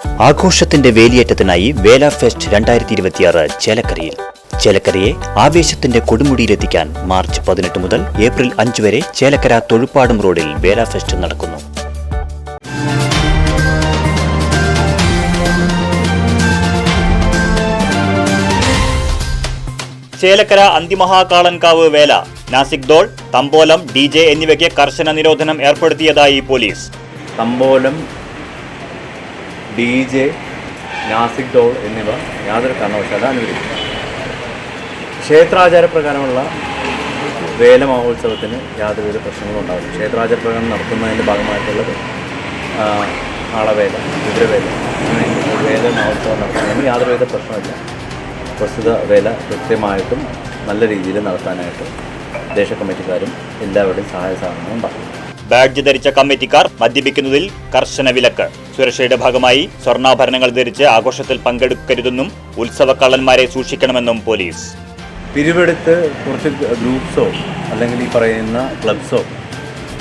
ആഘോഷത്തിന്റെ വേലിയേറ്റത്തിനായി വേല ഫെസ്റ്റ് 2026 ചേലക്കരയിൽ. ചേലക്കരയെ ആവേശത്തിന്റെ കൊടുമുടിയിലെത്തിക്കാൻ മാർച്ച് 18 മുതൽ ഏപ്രിൽ 5 വരെ ചേലക്കര തൊഴുപ്പാടം റോഡിൽ വേല ഫെസ്റ്റ് നടക്കുന്നു. ചേലക്കര അന്തിമഹാകാളൻകാവ് വേല, നാസിക് ദോൾ, തമ്പോലം, DJ എന്നിവയ്ക്ക് കർശന നിരോധനം ഏർപ്പെടുത്തിയതായി പോലീസ്. തമ്പോലം, DJ, നാസിക് ദോൾ എന്നിവ യാതൊരു കാരണവശാലും അനുവദിക്കും. ക്ഷേത്രാചാരപ്രകാരമുള്ള വേല മഹോത്സവത്തിന് യാതൊരുവിധ പ്രശ്നങ്ങളും ഉണ്ടാകും. ക്ഷേത്രാചാരപ്രകാരം നടത്തുന്നതിൻ്റെ ഭാഗമായിട്ടുള്ളത് ആളവേല, കുതിരവേല, വേല മഹോത്സവം നടത്തുന്നതിന് യാതൊരുവിധ പ്രശ്നമില്ല. പ്രസ്തുത വേല കൃത്യമായിട്ടും നല്ല രീതിയിൽ നടത്താനായിട്ട് ദേശ കമ്മിറ്റിക്കാരും എല്ലാവരുടെയും സഹായ സഹകരണം ഉണ്ടാകും. ബാഡ്ജ് ധരിച്ച കമ്മിറ്റിക്കാർ മദ്യപിക്കുന്നതിൽ കർശന വിലക്ക്. സുരക്ഷയുടെ ഭാഗമായി സ്വർണ്ണാഭരണങ്ങൾ ധരിച്ച് ആഘോഷത്തിൽ പങ്കെടുക്കരുതെന്നും ഉത്സവ കള്ളന്മാരെ സൂക്ഷിക്കണമെന്നും പോലീസ്. പിരിവെടുത്ത് കുറച്ച് ഗ്രൂപ്പ്സോ അല്ലെങ്കിൽ ഈ പറയുന്ന ക്ലബ്സോ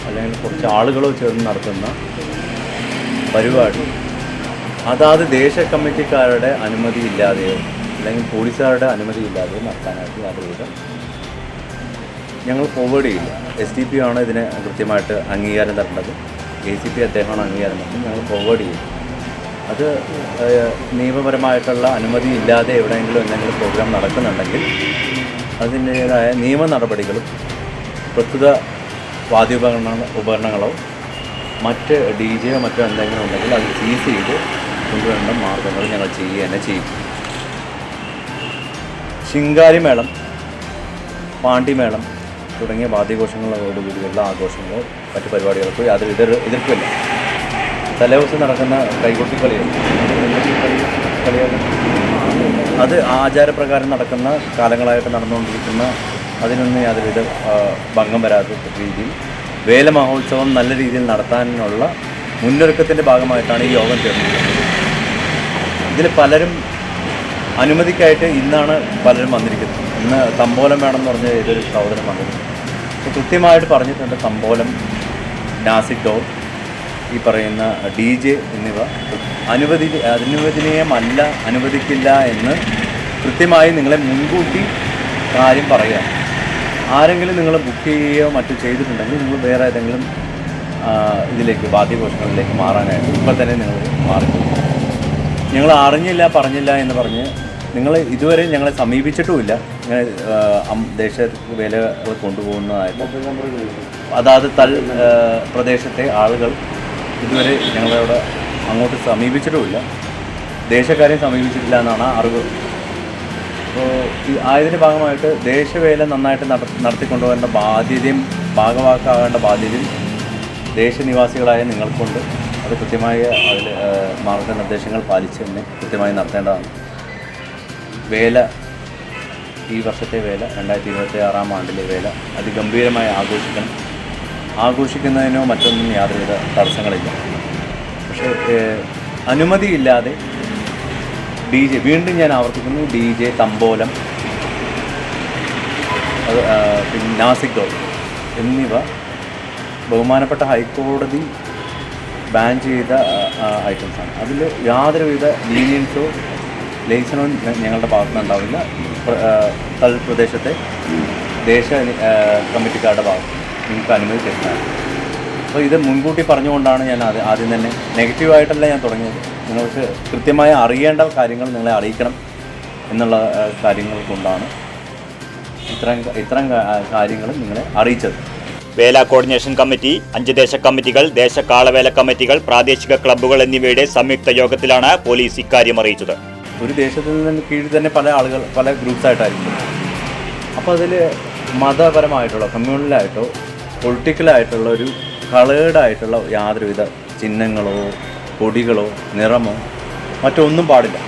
അല്ലെങ്കിൽ കുറച്ച് ആളുകളോ ചേർന്ന് നടത്തുന്ന പരിപാടി അതാത് ദേശ കമ്മിറ്റിക്കാരുടെ അനുമതി ഇല്ലാതെയോ അല്ലെങ്കിൽ പോലീസുകാരുടെ അനുമതി ഇല്ലാതെയോ നടത്താനായിട്ട് യാതൊരുവിധ ഞങ്ങൾ ഫോർവേഡ് ചെയ്യില്ല. SDP ആണ് ഇതിന് കൃത്യമായിട്ട് അംഗീകാരം തരേണ്ടത്. ACP അദ്ദേഹമാണ് അംഗീകാരം തരുന്നത്. ഞങ്ങൾ ഫോർവേഡ് ചെയ്യും. അത് നിയമപരമായിട്ടുള്ള അനുമതി ഇല്ലാതെ എവിടെയെങ്കിലും എന്തെങ്കിലും പ്രോഗ്രാം നടക്കുന്നുണ്ടെങ്കിൽ അതിൻ്റേതായ നിയമ നടപടികളും പ്രസ്തുത ഉപകരണങ്ങളോ മറ്റ് DJയോ മറ്റോ എന്തെങ്കിലും ഉണ്ടെങ്കിൽ അത് സീസ് ചെയ്ത് കൊണ്ടുവരേണ്ട മാർഗങ്ങൾ ഞങ്ങൾ ചെയ്യുക തന്നെ ചെയ്യും. ശിങ്കാരിമേളം, പാണ്ടിമേളം തുടങ്ങിയ വാദ്യഘോഷങ്ങളോടുകൂടിയുള്ള ആഘോഷങ്ങളോ മറ്റു പരിപാടികൾക്കോ യാതൊരു എതിർപ്പില്ല. തലേദിവസം നടക്കുന്ന കൈകൊട്ടിക്കളികൾ അത് ആചാരപ്രകാരം നടക്കുന്ന കാലങ്ങളായിട്ട് നടന്നുകൊണ്ടിരിക്കുന്ന അതിനൊന്നും യാതൊരുവിധ ഭംഗം വരാത്ത രീതിയിൽ വേല മഹോത്സവം നല്ല രീതിയിൽ നടത്താനുള്ള മുന്നൊരുക്കത്തിൻ്റെ ഭാഗമായിട്ടാണ് ഈ യോഗം ചേർന്നിട്ടുള്ളത്. ഇതിൽ പലരും അനുമതിക്കായിട്ട് ഇന്നാണ് പലരും വന്നിരിക്കുന്നത്. ഇന്ന് തമ്പോലം വേണമെന്ന് പറഞ്ഞ ഏതൊരു സഹോദരൻ വന്നിരുന്നു. അപ്പോൾ കൃത്യമായിട്ട് പറഞ്ഞിട്ടുണ്ട് തമ്പോലം, നാസിക് ഡോൾ, ഈ പറയുന്ന DJ എന്നിവ അനുവദനീയമല്ല, അനുവദിക്കില്ല എന്ന് കൃത്യമായി നിങ്ങളെ മുൻകൂട്ടി കാര്യം പറയുക. ആരെങ്കിലും നിങ്ങൾ ബുക്ക് ചെയ്യുകയോ മറ്റോ ചെയ്തിട്ടുണ്ടെങ്കിൽ നിങ്ങൾ വേറെ ഏതെങ്കിലും ഇതിലേക്ക് വാദ്യഘോഷങ്ങളിലേക്ക് മാറാനായിട്ട് ഇപ്പോൾ തന്നെ നിങ്ങൾ മാറിപ്പോകും. ഞങ്ങൾ അറിഞ്ഞില്ല പറഞ്ഞില്ല എന്ന് പറഞ്ഞ് നിങ്ങൾ ഇതുവരെ ഞങ്ങളെ സമീപിച്ചിട്ടുമില്ല. ഇങ്ങനെ ദേശ വേല കൊണ്ടുപോകുന്നതായിട്ട് അതാത് പ്രദേശത്തെ ആളുകൾ ഇതുവരെ ഞങ്ങളവിടെ അങ്ങോട്ട് സമീപിച്ചിട്ടുമില്ല. ദേശക്കാരെയും സമീപിച്ചിട്ടില്ല എന്നാണ് അറിവ്. അപ്പോൾ ആയതിൻ്റെ ഭാഗമായിട്ട് ദേശവേല നന്നായിട്ട് നടത്തിക്കൊണ്ടുപോകേണ്ട ബാധ്യതയും ഭാഗവാക്കാകേണ്ട ബാധ്യതയും ദേശനിവാസികളായ നിങ്ങൾക്കുണ്ട്. അത് കൃത്യമായ അതിൽ മാർഗനിർദ്ദേശങ്ങൾ പാലിച്ച് തന്നെ കൃത്യമായി നടത്തേണ്ടതാണ്. വേല, ഈ വർഷത്തെ വേല 2026 ആണ്ടിലെ വേല അതിഗംഭീരമായി ആഘോഷിക്കണം. ആഘോഷിക്കുന്നതിനോ മറ്റൊന്നും യാതൊരുവിധ തടസ്സങ്ങളില്ല. പക്ഷേ അനുമതിയില്ലാതെ DJ, വീണ്ടും ഞാൻ ആവർത്തിക്കുന്നു, DJ, തമ്പോലം, അത് പിന്നെ നാസിക് ഡോൾ എന്നിവ ബഹുമാനപ്പെട്ട ഹൈക്കോടതി ബാൻ ചെയ്ത ഐറ്റംസാണ്. അതിൽ യാതൊരുവിധ ലീനിയൻസോ ലൈസൻസോ ഞങ്ങളുടെ ഭാഗത്തുനിന്ന് ഉണ്ടാവില്ല. തൽപ്രദേശത്തെ ദേശ കമ്മിറ്റിക്കാരുടെ ഭാഗത്ത് നിങ്ങൾക്ക് അനുമതി തരുന്നതാണ്. അപ്പോൾ ഇത് മുൻകൂട്ടി പറഞ്ഞുകൊണ്ടാണ് ഞാൻ ആദ്യം തന്നെ നെഗറ്റീവായിട്ടല്ല ഞാൻ തുടങ്ങിയത്. നിങ്ങൾക്ക് കൃത്യമായി അറിയേണ്ട കാര്യങ്ങൾ നിങ്ങളെ അറിയിക്കണം എന്നുള്ള കാര്യങ്ങൾ കൊണ്ടാണ് ഇത്തരം കാര്യങ്ങൾ നിങ്ങളെ അറിയിച്ചത്. വേല കോർഡിനേഷൻ കമ്മിറ്റി, 5 ദേശ കമ്മിറ്റികൾ, ദേശകാളവേല കമ്മിറ്റികൾ, പ്രാദേശിക ക്ലബ്ബുകൾ എന്നിവയുടെ സംയുക്ത യോഗത്തിലാണ് പോലീസ് ഇക്കാര്യം അറിയിച്ചത്. ഒരു ദേശത്തിന് കീഴിൽ തന്നെ പല ആളുകൾ പല ഗ്രൂപ്പ്സായിട്ടായിരിക്കും. അപ്പോൾ അതിൽ മതപരമായിട്ടുള്ള കമ്മ്യൂണലായിട്ടോ പൊളിറ്റിക്കലായിട്ടുള്ള ഒരു കളേർഡായിട്ടുള്ള യാതൊരുവിധ ചിഹ്നങ്ങളോ കൊടികളോ നിറമോ മറ്റൊന്നും പാടില്ല.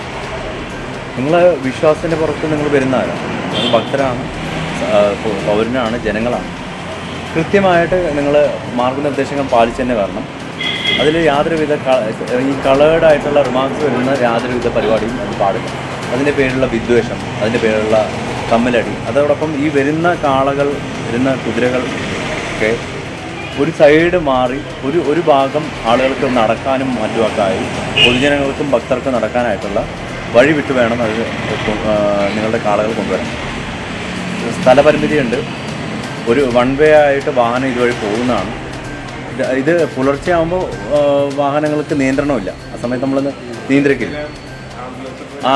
നിങ്ങൾ വിശ്വാസത്തിൻ്റെ പുറത്ത് നിങ്ങൾ വരുന്നവരാണ്, നിങ്ങൾ ഭക്തരാണ്, പൗരനാണ്, ജനങ്ങളാണ്. കൃത്യമായിട്ട് നിങ്ങൾ മാർഗനിർദ്ദേശങ്ങൾ പാലിച്ച് തന്നെ വരണം. അതിൽ യാതൊരുവിധ ഈ കളേർഡായിട്ടുള്ള റിമാർക്സ് വരുന്ന യാതൊരുവിധ പരിപാടിയും അത് പാടില്ല. അതിൻ്റെ പേരിലുള്ള വിദ്വേഷം, അതിൻ്റെ പേരിലുള്ള തമ്മിലടി, അതോടൊപ്പം ഈ വരുന്ന കാളകൾ, വരുന്ന കുതിരകൾ ഒക്കെ ഒരു സൈഡ് മാറി ഒരു ഭാഗം ആളുകൾക്ക് നടക്കാനും മറ്റുമൊക്കെ ആയി പൊതുജനങ്ങൾക്കും ഭക്തർക്കും നടക്കാനായിട്ടുള്ള വഴി വിട്ട് വേണം അത് നിങ്ങളുടെ കാളകൾ കൊണ്ടുവരാൻ. സ്ഥലപരിമിതിയുണ്ട്. ഒരു വൺ വേ ആയിട്ട് വാഹനം ഇതുവഴി പോകുന്നതാണ്. ഇത് പുലർച്ചെ ആകുമ്പോൾ വാഹനങ്ങൾക്ക് നിയന്ത്രണമില്ല. ആ സമയത്ത് നമ്മളൊന്ന് നിയന്ത്രിക്കില്ല.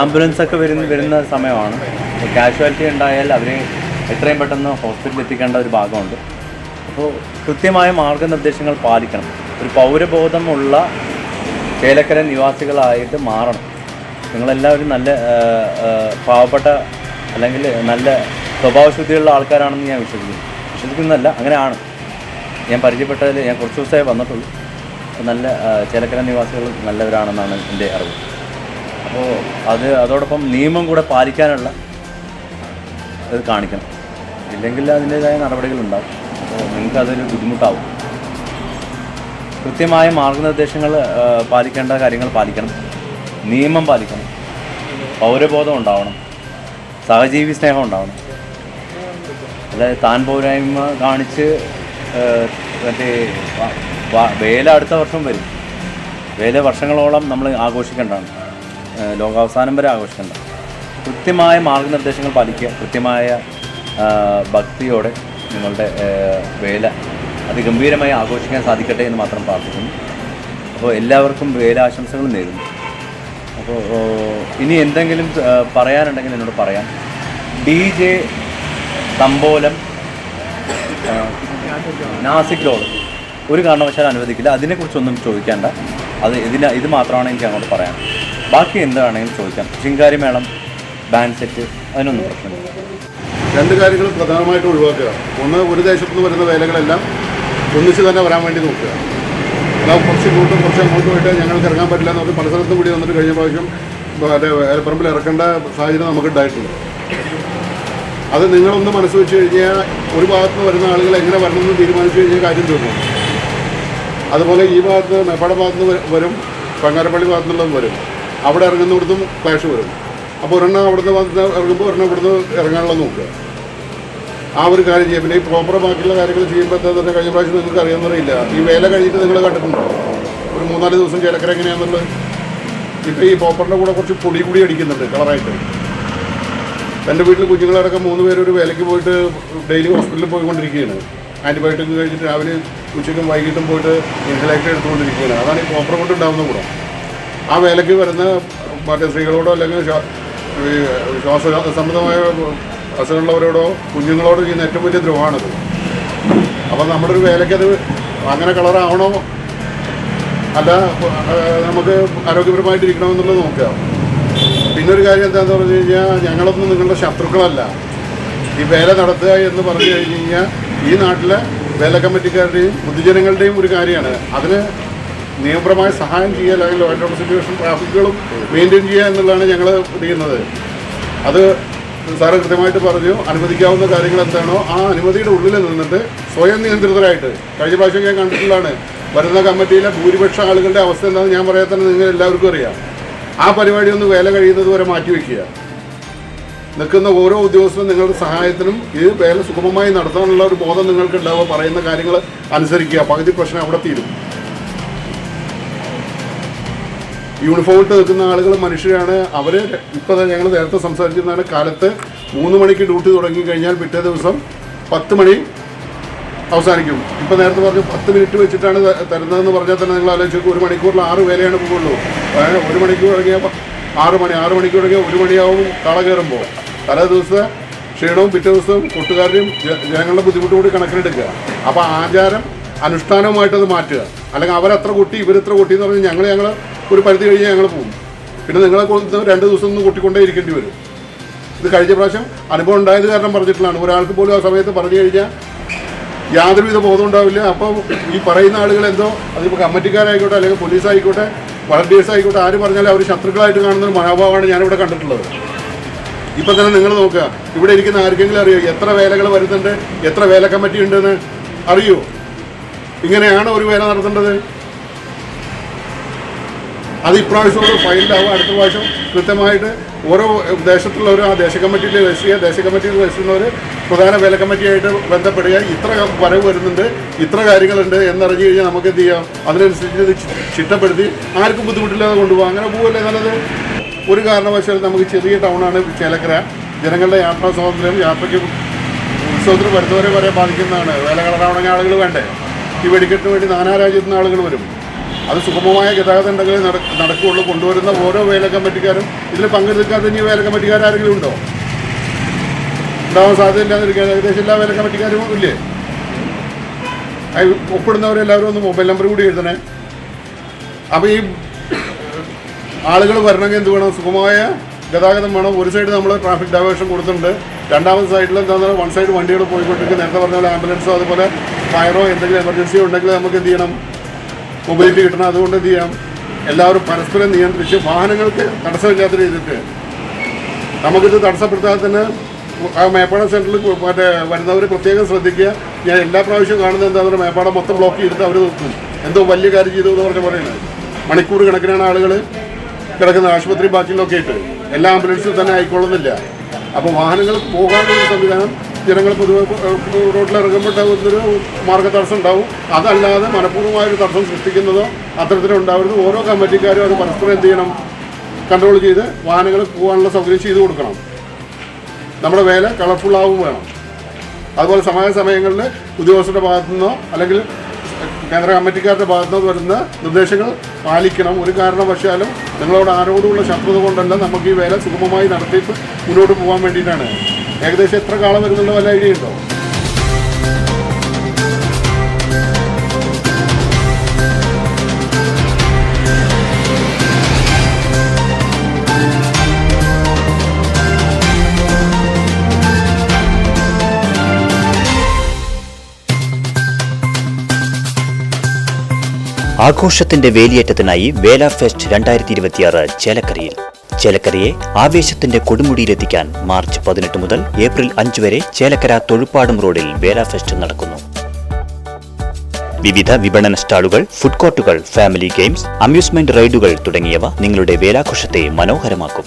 ആംബുലൻസൊക്കെ വരുന്ന സമയമാണ്. കാഷ്വാലിറ്റി ഉണ്ടായാൽ അവരെ എത്രയും പെട്ടെന്ന് ഹോസ്പിറ്റലിൽ എത്തിക്കേണ്ട ഒരു ഭാഗമുണ്ട്. അപ്പോൾ കൃത്യമായ മാർഗനിർദ്ദേശങ്ങൾ പാലിക്കണം. ഒരു പൗരബോധമുള്ള ചേലക്കര നിവാസികളായിട്ട് മാറണം. നിങ്ങളെല്ലാവരും നല്ല പാവപ്പെട്ട അല്ലെങ്കിൽ നല്ല സ്വഭാവശുദ്ധിയുള്ള ആൾക്കാരാണെന്ന് ഞാൻ വിശ്വസിക്കുന്നതല്ല, അങ്ങനെയാണ്. ഞാൻ പരിചയപ്പെട്ടതിൽ ഞാൻ കുറച്ച് ദിവസമേ വന്നിട്ടുള്ളൂ. നല്ല ചേലക്കര നിവാസികൾ നല്ലവരാണെന്നാണ് എൻ്റെ അറിവ്. അപ്പോൾ അതോടൊപ്പം നിയമം കൂടെ പാലിക്കാനുള്ള ഇത് കാണിക്കണം. ഇല്ലെങ്കിൽ അതിൻ്റേതായ നടപടികളുണ്ടാകും. അപ്പോൾ നിങ്ങൾക്ക് അതൊരു ബുദ്ധിമുട്ടാവും. കൃത്യമായ മാർഗനിർദ്ദേശങ്ങൾ പാലിക്കേണ്ട കാര്യങ്ങൾ പാലിക്കണം, നിയമം പാലിക്കണം, പൗരബോധം ഉണ്ടാവണം, സഹജീവി സ്നേഹം ഉണ്ടാവണം. അതായത് താൻ പോരായ്മ കാണിച്ച് മറ്റേ വേല അടുത്ത വർഷം വരും. വേല വർഷങ്ങളോളം നമ്മൾ ആഘോഷിക്കേണ്ടതാണ്, ലോകാവസാനം വരെ ആഘോഷിക്കേണ്ട. കൃത്യമായ മാർഗനിർദ്ദേശങ്ങൾ പാലിക്കുക, കൃത്യമായ ഭക്തിയോടെ നിങ്ങളുടെ വേല അതിഗംഭീരമായി ആഘോഷിക്കാൻ സാധിക്കട്ടെ എന്ന് മാത്രം പ്രാർത്ഥിക്കുന്നു. അപ്പോൾ എല്ലാവർക്കും വേലാശംസകളും നേരുന്നു. അപ്പോൾ ഇനി എന്തെങ്കിലും പറയാനുണ്ടെങ്കിൽ എന്നോട് പറയാം. DJ തമ്പോലം നാസിക് റോഡ് ഒരു കാരണവശാലും അനുവദിക്കില്ല. അതിനെക്കുറിച്ചൊന്നും ചോദിക്കേണ്ട. ഇത് മാത്രമാണ് എനിക്ക് അങ്ങോട്ട് പറയാൻ. ബാക്കി എന്താണെങ്കിലും ചോദിക്കാം. ചിങ്കാരി മേളം, ബാൻഡ് സെറ്റ്, അതിനൊന്നും പ്രശ്നമില്ല. രണ്ട് കാര്യങ്ങൾ പ്രധാനമായിട്ട് ഒഴിവാക്കുക. ഒന്ന്, ഒരു ദേശത്തു നിന്ന് വരുന്ന വേലകളെല്ലാം ഒന്നിച്ച് തന്നെ വരാൻ വേണ്ടി നോക്കുക. അതാ കുറച്ച് ഇങ്ങോട്ടും കുറച്ച് അങ്ങോട്ടും പോയിട്ട് ഞങ്ങൾക്ക് ഇറങ്ങാൻ പറ്റില്ല എന്ന് പറഞ്ഞ് പല സ്ഥലത്തും കൂടി വന്നിട്ട് കഴിഞ്ഞ പ്രാവശ്യം വേലപ്പറമ്പിൽ ഇറക്കേണ്ട സാഹചര്യം നമുക്ക് ഉണ്ടായിട്ടുണ്ട്. അത് നിങ്ങളൊന്ന് മനസ്സ് വെച്ച് കഴിഞ്ഞാൽ ഒരു ഭാഗത്ത് നിന്ന് വരുന്ന ആളുകൾ എങ്ങനെ വരണമെന്ന് തീരുമാനിച്ചു കഴിഞ്ഞാൽ കാര്യം തീർന്നു. അതുപോലെ ഈ ഭാഗത്ത് മേപ്പാട ഭാഗത്ത് നിന്ന് വരും, പങ്ങാരപ്പള്ളി ഭാഗത്തു നിന്നുള്ളതും വരും. അവിടെ ഇറങ്ങുന്നിടത്തും ക്ലാഷ് വരും. അപ്പോൾ ഒരെണ്ണം അവിടുന്ന് വന്ന് ഇറങ്ങുമ്പോൾ ഒരെണ്ണം ഇവിടുന്ന് ഇറങ്ങാനുള്ള നോക്കുക. ആ ഒരു കാര്യം ചെയ്യുക. പിന്നെ ഈ പ്രോപ്പർ ബാക്കിയുള്ള കാര്യങ്ങൾ ചെയ്യുമ്പോൾ എന്താ കഴിഞ്ഞ പ്രാവശ്യം നിങ്ങൾക്ക് അറിയാമെന്നറിയില്ല. ഈ വേല കഴിഞ്ഞിട്ട് നിങ്ങൾ കണ്ടിട്ടുണ്ടോ ഒരു 3-4 ദിവസം ചേലക്കര എങ്ങനെയാണെന്നുള്ളത്? ഇപ്പോൾ ഈ പ്രോപ്പറിൻ്റെ കൂടെ കുറച്ച് പൊടി കൂടി അടിക്കുന്നുണ്ട് കളറായിട്ട്. എൻ്റെ വീട്ടിൽ കുഞ്ഞുങ്ങളടക്കം 3 പേര് ഒരു വേലയ്ക്ക് പോയിട്ട് ഡെയിലി ഹോസ്പിറ്റലിൽ പോയിക്കൊണ്ടിരിക്കുകയാണ്. ആൻറ്റിബയോട്ടിക് കഴിച്ചിട്ട് രാവിലെ ഉച്ചയ്ക്കും വൈകിട്ടും പോയിട്ട് ഇൻഹലേറ്റർ എടുത്തുകൊണ്ടിരിക്കുകയാണ്. അതാണ് ഈ പ്രോപ്പർ കൊണ്ട് ഉണ്ടാകുന്ന ഗുണം. ആ വേലയ്ക്ക് വരുന്ന മറ്റേ സ്ത്രീകളോടോ അല്ലെങ്കിൽ ശ്വാസ സംബന്ധമായ അസുഖമുള്ളവരോടോ കുഞ്ഞുങ്ങളോടോ ചെയ്യുന്ന ഏറ്റവും വലിയ ദ്രോഹമാണത്. അപ്പം നമ്മുടെ ഒരു വേലയ്ക്കത് അങ്ങനെ കളറാവണോ അല്ല നമുക്ക് ആരോഗ്യപരമായിട്ടിരിക്കണമെന്നുള്ളത് നോക്കുക. പിന്നൊരു കാര്യം എന്താണെന്ന് പറഞ്ഞു കഴിഞ്ഞാൽ, ഞങ്ങളൊന്നും നിങ്ങളുടെ ശത്രുക്കളല്ല. ഈ വേല നടത്തുക എന്ന് പറഞ്ഞു കഴിഞ്ഞ് കഴിഞ്ഞാൽ ഈ നാട്ടിലെ വേല കമ്മിറ്റിക്കാരുടെയും പൊതുജനങ്ങളുടെയും ഒരു കാര്യമാണ്. അതിന് നിയമപരമായ സഹായം ചെയ്യുക, അല്ലെങ്കിൽ ലോ ആൻഡ് ഓർഡർ സിറ്റുവേഷൻ ട്രാഫിക്കുകളും മെയിൻറ്റെയിൻ ചെയ്യുക എന്നുള്ളതാണ് ഞങ്ങൾ ചെയ്യുന്നത്. അത് സാറ് കൃത്യമായിട്ട് പറഞ്ഞു. അനുവദിക്കാവുന്ന കാര്യങ്ങൾ എന്താണോ ആ അനുമതിയുടെ ഉള്ളിൽ നിന്നിട്ട് സ്വയം നിയന്ത്രിതരായിട്ട്, കഴിഞ്ഞ പ്രാവശ്യം ഞാൻ കണ്ടിട്ടുള്ളതാണ്, വരുന്ന കമ്മിറ്റിയിലെ ഭൂരിപക്ഷ ആളുകളുടെ അവസ്ഥ എന്താണെന്ന് ഞാൻ പറയാൻ തന്നെ നിങ്ങൾ എല്ലാവർക്കും അറിയാം. ആ പരിപാടി ഒന്ന് വേല കഴിയുന്നത് വരെ മാറ്റിവെക്കുക. നിൽക്കുന്ന ഓരോ ഉദ്യോഗസ്ഥരും നിങ്ങളുടെ സഹായത്തിനും ഈ വേല സുഗമമായി നടത്താനുള്ള ഒരു ബോധം നിങ്ങൾക്ക് ഉണ്ടാവുക. പറയുന്ന കാര്യങ്ങൾ അനുസരിക്കുക. പകുതി പ്രശ്നം അവിടെ തീരും. യൂണിഫോം ഇട്ട് നിൽക്കുന്ന ആളുകൾ മനുഷ്യരാണ്. അവർ ഇപ്പോൾ ഞങ്ങൾ നേരത്തെ സംസാരിച്ചിരുന്നതാണ്, കാലത്ത് 3 മണിക്ക് ഡ്യൂട്ടി തുടങ്ങിക്കഴിഞ്ഞാൽ പിറ്റേ ദിവസം 10 മണി അവസാനിക്കും. ഇപ്പോൾ നേരത്തെ പറഞ്ഞു 10 മിനിറ്റ് വെച്ചിട്ടാണ് തരുന്നതെന്ന് പറഞ്ഞാൽ തന്നെ നിങ്ങൾ ആലോചിച്ചു. 1 മണിക്കൂറിൽ 6 വേലയാണ് പോകുള്ളൂ. 1 മണിക്കൂർ തുടങ്ങിയാൽ 6 മണി, 6 മണിക്ക് തുടങ്ങിയാൽ 1 മണിയാവും കള കയറുമ്പോൾ. തലേ ദിവസത്തെ ക്ഷീണവും പിറ്റേ ദിവസവും കൂട്ടുകാരുടെയും ജനങ്ങളുടെ ബുദ്ധിമുട്ട് കൂടി കണക്കിലെടുക്കുക. അപ്പോൾ ആചാരം അനുഷ്ഠാനവുമായിട്ടത് മാറ്റുക. അല്ലെങ്കിൽ അവരത്ര കൂട്ടി ഇവരെത്ര കൂട്ടി എന്ന് പറഞ്ഞാൽ ഞങ്ങൾ ഒരു പരിധി കഴിഞ്ഞാൽ ഞങ്ങൾ പോകും. പിന്നെ നിങ്ങളെ 2 ദിവസം ഒന്ന് കൂട്ടിക്കൊണ്ടേ ഇരിക്കേണ്ടി വരും. ഇത് കഴിഞ്ഞ പ്രാവശ്യം അനുഭവം ഉണ്ടായത് കാരണം പറഞ്ഞിട്ടുള്ളതാണ്. ഒരാൾക്ക് പോലും ആ സമയത്ത് പറഞ്ഞു കഴിഞ്ഞാൽ യാതൊരുവിധ ബോധം ഉണ്ടാവില്ല. അപ്പോൾ ഈ പറയുന്ന ആളുകൾ എന്തോ, അതിപ്പോൾ കമ്മിറ്റിക്കാരായിക്കോട്ടെ അല്ലെങ്കിൽ പോലീസ് ആയിക്കോട്ടെ വളണ്ടിയേഴ്സ് ആയിക്കോട്ടെ, ആര് പറഞ്ഞാലും അവർ ശത്രുക്കളായിട്ട് കാണുന്ന ഒരു മനോഭാവമാണ് ഞാനിവിടെ കണ്ടിട്ടുള്ളത്. ഇപ്പം തന്നെ നിങ്ങൾ നോക്കുക, ഇവിടെ ഇരിക്കുന്ന ആർക്കെങ്കിലും അറിയോ എത്ര വേലകൾ വരുന്നുണ്ട്, എത്ര വേല കമ്മിറ്റി ഉണ്ടെന്ന് അറിയോ? ഇങ്ങനെയാണ് ഒരു വേല നടത്തേണ്ടത്. അത് ഇപ്രാവശ്യമോട് ഫൈനലാവും. അടുത്ത പ്രാവശ്യം കൃത്യമായിട്ട് ഓരോ ദേശത്തുള്ളവർ ആ ദേശ കമ്മിറ്റിയിൽ രജിസ്റ്റർ ചെയ്യുക, ദേശ കമ്മിറ്റിയിൽ രജിസ്റ്റർ ചെയ്യുന്നവർ പ്രധാന വേല കമ്മിറ്റിയായിട്ട് ബന്ധപ്പെടുക. ഇത്ര വരവ് വരുന്നുണ്ട്, ഇത്ര കാര്യങ്ങളുണ്ട് എന്നറിഞ്ഞു കഴിഞ്ഞാൽ നമുക്ക് എന്ത് ചെയ്യാം, അതിനനുസരിച്ച് ഇത് ചിട്ടപ്പെടുത്തി ആർക്കും ബുദ്ധിമുട്ടില്ലാതെ കൊണ്ടുപോകാം. അങ്ങനെ പോകല്ലേ നല്ലത്. ഒരു കാരണവശാലും നമുക്ക് ചെറിയ ടൗണാണ് ചേലക്കര. ജനങ്ങളുടെ യാത്രാ സ്വാതന്ത്ര്യം, യാത്രയ്ക്ക് ഉത്സവത്തിന് വരുന്നവരെ വരെ ബാധിക്കുന്നതാണ്. വേല കളറാവണമെങ്കിൽ ആളുകൾ വേണ്ടേ? ഈ വെടിക്കെട്ടിന് വേണ്ടി നാനാ രാജ്യത്തു നിന്ന് ആളുകൾ വരും. അത് സുഗമമായ ഗതാഗതം ഉണ്ടെങ്കിൽ നടക്കുകയുള്ളൂ. കൊണ്ടുവരുന്ന ഓരോ വേല കമ്മിറ്റിക്കാരും ഇതിൽ പങ്കെടുക്കാതെ ഇനി വേല കമ്മിറ്റിക്കാരെങ്കിലും ഉണ്ടോ? ഉണ്ടാവാൻ സാധ്യതയില്ലാതിരിക്കുകയാണ്. ഏകദേശം എല്ലാ വേല കമ്മിറ്റിക്കാരും ഇല്ലേ? ഒപ്പിടുന്നവരെല്ലാവരും ഒന്ന് മൊബൈൽ നമ്പർ കൂടി എഴുതണേ. അപ്പോൾ ഈ ആളുകൾ വരണമെങ്കിൽ എന്ത് വേണം? സുഗമമായ ഗതാഗതം വേണം. ഒരു സൈഡ് നമ്മൾ ട്രാഫിക് ഡൈവേർഷൻ കൊടുത്തിട്ടുണ്ട്. രണ്ടാമത്തെ സൈഡിൽ എന്താ പറഞ്ഞാൽ വൺ സൈഡ് വണ്ടികൾ പോയിക്കൊണ്ടിരിക്കും. നേരത്തെ പറഞ്ഞ പോലെ ആംബുലൻസോ അതുപോലെ ഫയറോ എന്തെങ്കിലും എമർജൻസിയോ ഉണ്ടെങ്കിൽ നമുക്ക് എന്ത് ചെയ്യണം? മൊബിലിറ്റി കിട്ടണം. അതുകൊണ്ട് എന്ത് ചെയ്യാം? എല്ലാവരും പരസ്പരം നിയന്ത്രിച്ച് വാഹനങ്ങൾക്ക് തടസ്സമില്ലാത്ത രീതിക്ക് നമുക്കിത് തടസ്സപ്പെടുത്താതെ തന്നെ ആ മേപ്പാടം സെൻറ്ററിൽ മറ്റേ വരുന്നവർ പ്രത്യേകം ശ്രദ്ധിക്കുക. ഞാൻ എല്ലാ പ്രാവശ്യവും കാണുന്നത് എന്താ പറയുക, മേപ്പാടം മൊത്തം ബ്ലോക്ക് ചെയ്തിട്ട് അവർ നിർത്തും. എന്തോ വലിയ കാര്യം ചെയ്തു എന്ന് പറഞ്ഞ് പറയുന്നത്. മണിക്കൂർ കണക്കിനാണ് ആളുകൾ കിടക്കുന്ന ആശുപത്രി ബാക്കിലൊക്കെ ആയിട്ട്. എല്ലാ ആംബുലൻസിൽ തന്നെ ആയിക്കൊള്ളുന്നില്ല. അപ്പോൾ വാഹനങ്ങൾ പോകാനുള്ള സംവിധാനം ജനങ്ങൾ പൊതുവെ റോഡിലിറങ്ങുമ്പോൾ ഒരു മാർഗ്ഗ തടസ്സം ഉണ്ടാവും. അതല്ലാതെ മനഃപൂർവ്വമായൊരു തടസ്സം സൃഷ്ടിക്കുന്നതോ അത്തരത്തിലുണ്ടാവരുത്. ഓരോ കമ്മിറ്റിക്കാരും അത് പരസ്പരം എന്ത് ചെയ്യണം? കൺട്രോൾ ചെയ്ത് വാഹനങ്ങൾ പോകാനുള്ള സൗകര്യം ചെയ്തു കൊടുക്കണം. നമ്മുടെ വേല കളർഫുള്ളാവും വേണം. അതുപോലെ സമയങ്ങളിൽ ഉദ്യോഗസ്ഥരുടെ ഭാഗത്തുനിന്നോ അല്ലെങ്കിൽ കേന്ദ്ര കമ്മിറ്റിക്കാരുടെ ഭാഗത്തുനിന്നോ വരുന്ന നിർദ്ദേശങ്ങൾ പാലിക്കണം. ഒരു കാരണവശാലും നിങ്ങളോട് ആരോടുള്ള ശത്രുത കൊണ്ടല്ല, നമുക്ക് ഈ വേല സുഗമമായി നടത്തിയിട്ട് മുന്നോട്ട് പോകാൻ വേണ്ടിയിട്ടാണ്. ഏകദേശം എത്ര കാലം വരുന്നുള്ള വല്ല ഐഡിയ ഉണ്ടോ? ആഘോഷത്തിന്റെ വേലിയേറ്റത്തിനായി വേല ഫെസ്റ്റ് 2026 ചേലക്കരയിൽ. ചേലക്കരയെ ആവേശത്തിന്റെ കൊടുമുടിയിലെത്തിക്കാൻ മാർച്ച് 18 മുതൽ ഏപ്രിൽ 5 വരെ ചേലക്കര തൊഴുപ്പാടും റോഡിൽ വേല ഫെസ്റ്റ് നടക്കുന്നു. വിവിധ വിപണന സ്റ്റാളുകൾ, ഫുഡ് കോർട്ടുകൾ, ഫാമിലി ഗെയിംസ്, അമ്യൂസ്മെന്റ് റൈഡുകൾ തുടങ്ങിയവ നിങ്ങളുടെ വേലാഘോഷത്തെ മനോഹരമാക്കും.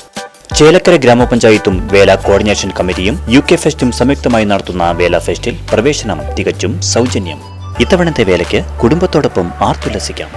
ചേലക്കര ഗ്രാമപഞ്ചായത്തും വേല കോർഡിനേഷൻ കമ്മിറ്റിയും UK ഫെസ്റ്റും സംയുക്തമായി നടത്തുന്ന വേല ഫെസ്റ്റിൽ പ്രവേശനം തികച്ചും സൗജന്യം. ഇത്തവണത്തെ വേലയ്ക്ക് കുടുംബത്തോടൊപ്പം ആർത്തുല്ലസിക്കാം.